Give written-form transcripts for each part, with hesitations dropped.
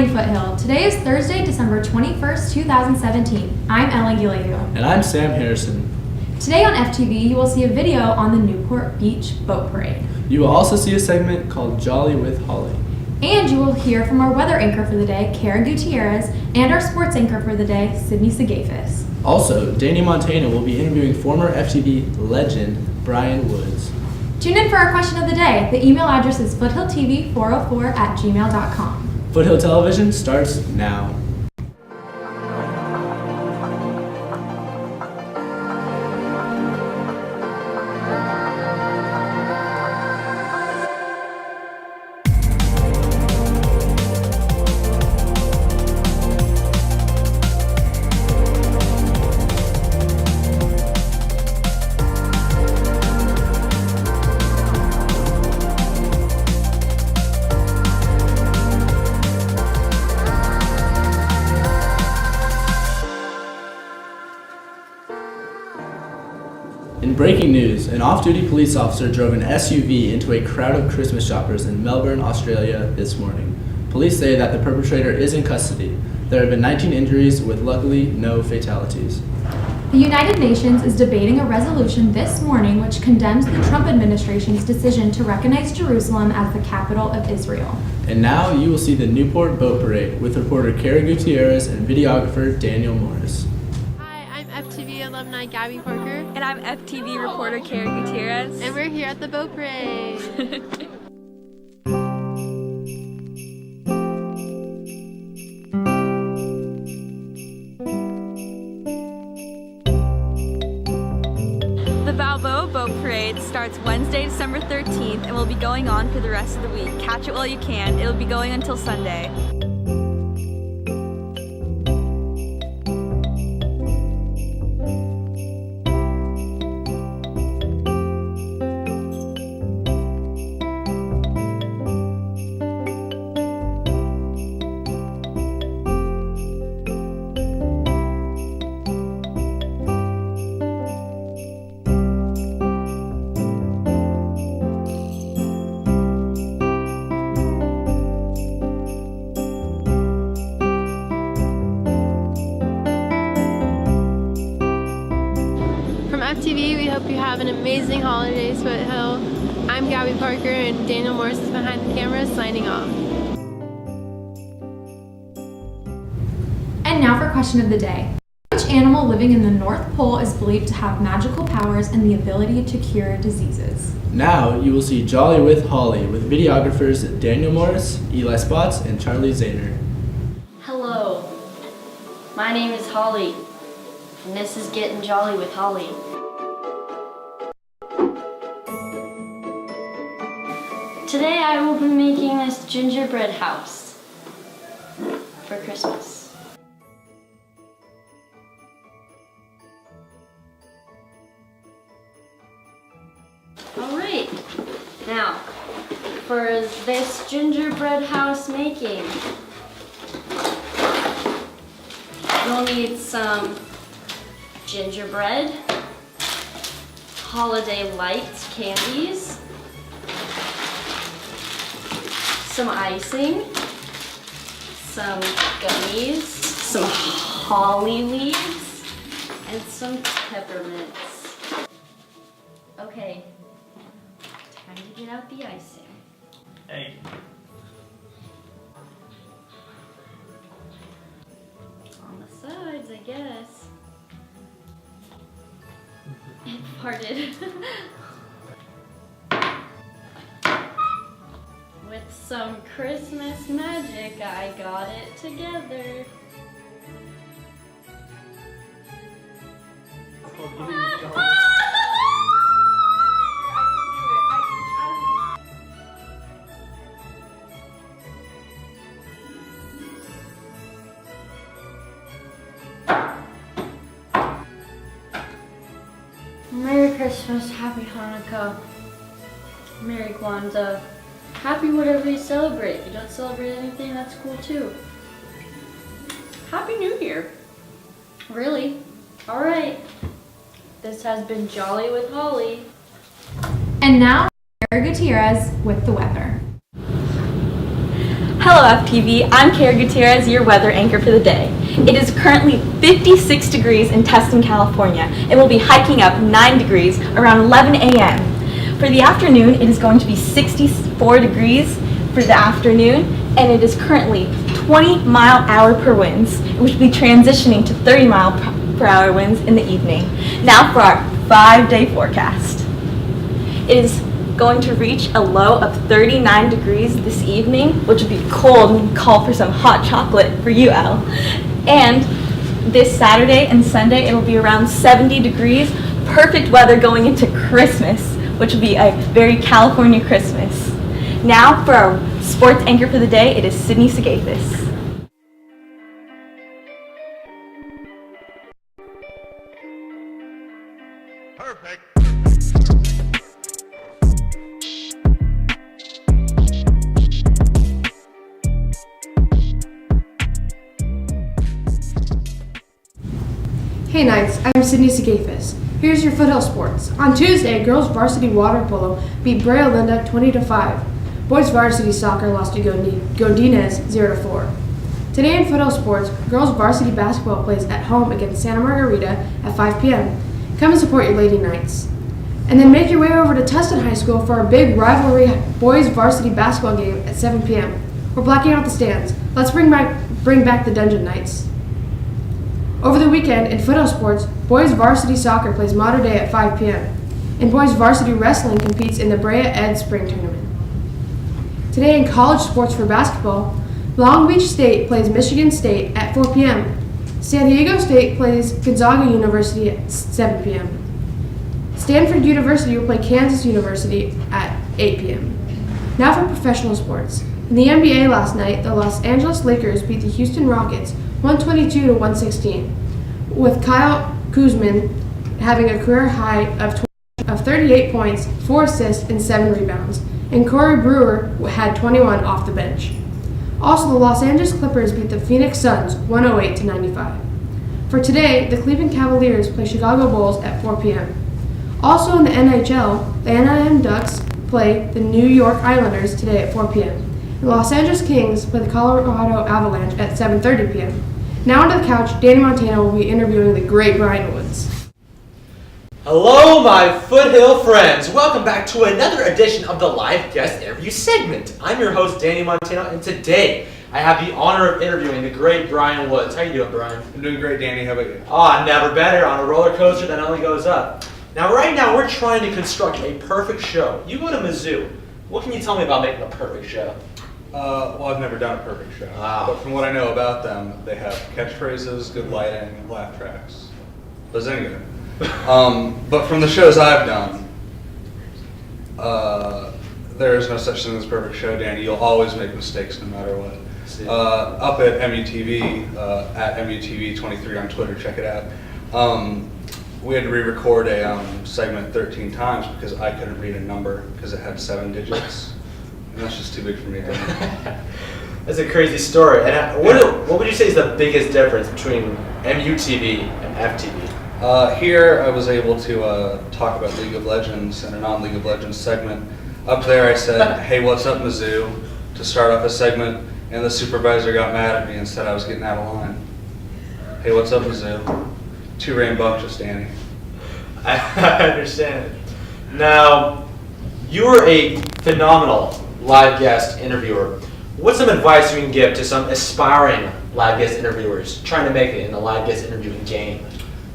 morning, Foothill. Today is Thursday, December 21st, 2017. I'm Ella Gileo. And I'm Sam Harrison. Today on FTV, you will see a video on the Newport Beach Boat Parade. You will also see a segment called Jolly with Holly. And you will hear from our weather anchor for the day, Kara Gutierrez, and our sports anchor for the day, Sydney Sagafis. Also, Danny Montana will be interviewing former FTV legend Brian Woods. Tune in for our question of the day. The email address is foothilltv404@gmail.com. Foothill Television starts now. In breaking news, an off-duty police officer drove an SUV into a crowd of Christmas shoppers in Melbourne, Australia this morning. Police say that the perpetrator is in custody. There have been 19 injuries with luckily no fatalities. The United Nations is debating a resolution this morning which condemns the Trump administration's decision to recognize Jerusalem as the capital of Israel. And now you will see the Newport Boat Parade with reporter Kara Gutierrez and videographer Daniel Morris. I'm FTV alumni Gabby Parker. And I'm FTV reporter Kara Gutierrez. And we're here at the boat parade. The Balboa Boat Parade starts Wednesday, December 13th and will be going on for the rest of the week. Catch it while you can. It'll be going until Sunday. From FTV, we hope you have an amazing holidays, Foothill. I'm Gabby Parker and Daniel Morris is behind the camera signing off. And now for question of the day. Which animal living in the North Pole is believed to have magical powers and the ability to cure diseases? Now you will see Jolly with Holly with videographers Daniel Morris, Eli Spots, and Charlie Zahner. Hello, my name is Holly, and this is Getting Jolly with Holly. Today I will be making this gingerbread house for Christmas. Alright, now for this gingerbread house making, you'll need some gingerbread, holiday lights, candies, some icing, some gummies, some holly leaves, and some peppermints. Okay, time to get out the icing. Hey. On the sides, I guess. It farted. With some Christmas magic, I got it together. Merry Christmas, Happy Hanukkah, Merry Kwanzaa, Happy whatever you celebrate. If you don't celebrate anything, that's cool too. Happy New Year. Really? Alright. This has been Jolly with Holly. And now, Kara Gutierrez with the weather. Hello FTV, I'm Kara Gutierrez, your weather anchor for the day. It is currently 56 degrees in Tustin, California, and we'll be hiking up 9 degrees around 11 a.m. For the afternoon, it is going to be 64 degrees for the afternoon, and it is currently 20-mile-per winds, which will be transitioning to 30-mile-per-hour winds in the evening. Now for our 5-day forecast. It is going to reach a low of 39 degrees this evening, which will be cold and call for some hot chocolate for you, Elle. And this Saturday and Sunday, it will be around 70 degrees. Perfect weather going into Christmas, which will be a very California Christmas. Now for our sports anchor for the day, it is Sydney Sagathis. Perfect. Hey Knights, I'm Sydney Sagathis. Here's your Foothill sports. On Tuesday, girls varsity water polo beat Brea Linda 20-5. Boys varsity soccer lost to Godinez 0-4. Today in Foothill sports, girls varsity basketball plays at home against Santa Margarita at 5 p.m. Come and support your Lady Knights. And then make your way over to Tustin High School for our big rivalry boys varsity basketball game at 7 p.m. We're blacking out the stands. Let's bring back the Dungeon Knights. Over the weekend in Foothill sports, boys varsity soccer plays Mater Dei at 5 p.m. and boys varsity wrestling competes in the Brea Ed Spring Tournament. Today in college sports for basketball, Long Beach State plays Michigan State at 4 p.m. San Diego State plays Gonzaga University at 7 p.m. Stanford University will play Kansas University at 8 p.m. Now for professional sports. In the NBA last night, the Los Angeles Lakers beat the Houston Rockets 122-116, with Kyle Kuzma having a career high of 38 points, 4 assists, and 7 rebounds, and Corey Brewer had 21 off the bench. Also, the Los Angeles Clippers beat the Phoenix Suns 108-95. For today, the Cleveland Cavaliers play Chicago Bulls at 4 p.m. Also in the NHL, the Anaheim Ducks play the New York Islanders today at 4 p.m. The Los Angeles Kings play the Colorado Avalanche at 7:30 p.m. Now onto the couch, Danny Montana will be interviewing the great Brian Woods. Hello, my Foothill friends. Welcome back to another edition of the live guest interview segment. I'm your host, Danny Montana, and today I have the honor of interviewing the great Brian Woods. How you doing, Brian? I'm doing great, Danny. How about you? Never better. On a roller coaster that only goes up. Now, right now, we're trying to construct a perfect show. You go to Mizzou. What can you tell me about making a perfect show? Well, I've never done a perfect show. Wow. But from what I know about them, they have catchphrases, good lighting, and laugh tracks. Bazinga. But from the shows I've done, there is no such thing as a perfect show, Danny. You'll always make mistakes no matter what. Up at MUTV, at MUTV23 on Twitter, check it out. We had to re-record a segment 13 times because I couldn't read a number because it had 7 digits. And that's just too big for me. That's a crazy story. And what would you say is the biggest difference between MUTV and FTV? Here I was able to talk about League of Legends in a non-League of Legends segment. Up there I said, hey, what's up, Mizzou, to start off a segment, and the supervisor got mad at me and said I was getting out of line. Hey, what's up, Mizzou? 2 rambunctious, Danny. I understand it. Now, you were a phenomenal live guest interviewer. What's some advice you can give to some aspiring live guest interviewers trying to make it in the live guest interviewing game?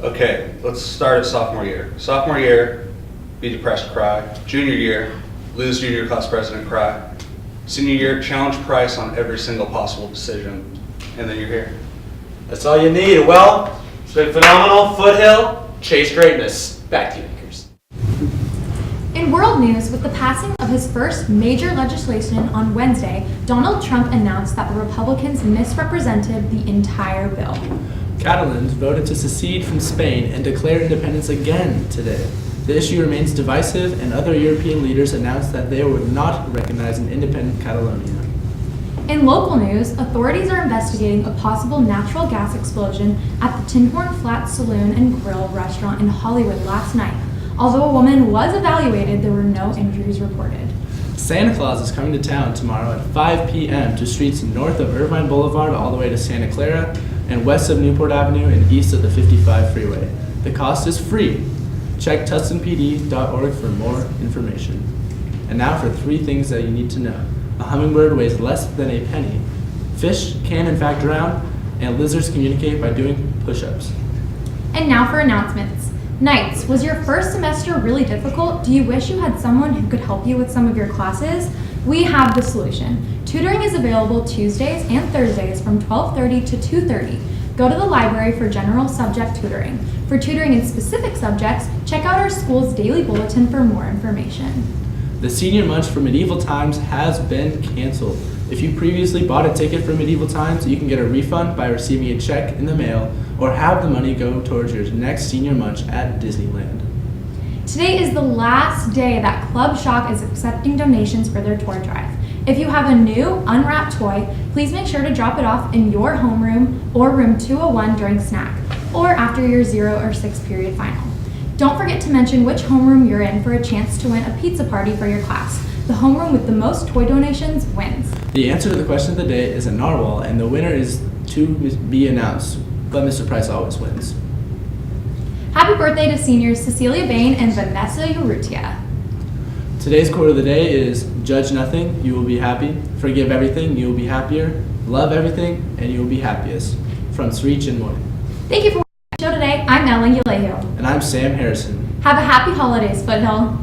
Okay, let's start at sophomore year. Sophomore year, be depressed, cry. Junior year, lose junior class president, cry. Senior year, challenge Price on every single possible decision, and then you're here. That's all you need. Well, it's been phenomenal. Foothill, chase greatness. Back to you, Anchors. In world news, with the passing of his first major legislation on Wednesday, Donald Trump announced that the Republicans misrepresented the entire bill. Catalans voted to secede from Spain and declare independence again today. The issue remains divisive, and other European leaders announced that they would not recognize an independent Catalonia. In local news, authorities are investigating a possible natural gas explosion at the Tin Horn Flats Saloon and Grill restaurant in Hollywood last night. Although a woman was evaluated, there were no injuries reported. Santa Claus is coming to town tomorrow at 5 p.m. to streets north of Irvine Boulevard all the way to Santa Clara and west of Newport Avenue and east of the 55 freeway. The cost is free. Check tustinpd.org for more information. And now for 3 things that you need to know. A hummingbird weighs less than a penny. Fish can in fact drown, and lizards communicate by doing push-ups. And now for announcements. Knights, was your first semester really difficult? Do you wish you had someone who could help you with some of your classes? We have the solution. Tutoring is available Tuesdays and Thursdays from 12:30 to 2:30. Go to the library for general subject tutoring. For tutoring in specific subjects, check out our school's daily bulletin for more information. The Senior Munch for Medieval Times has been canceled. If you previously bought a ticket for Medieval Times, you can get a refund by receiving a check in the mail or have the money go towards your next Senior Munch at Disneyland. Today is the last day that Club Shock is accepting donations for their toy drive. If you have a new, unwrapped toy, please make sure to drop it off in your homeroom or room 201 during snack, or after your 0 or 6 period final. Don't forget to mention which homeroom you're in for a chance to win a pizza party for your class. The homeroom with the most toy donations wins. The answer to the question of the day is a narwhal, and the winner is to be announced, but Mr. Price always wins. Happy birthday to seniors Cecilia Bain and Vanessa Urrutia. Today's quote of the day is, judge nothing, you will be happy. Forgive everything, you will be happier. Love everything, and you will be happiest. From Sri Chinmoy. Thank you for watching the show today. I'm Ellen Ulehu. And I'm Sam Harrison. Have a happy holidays, Foothill.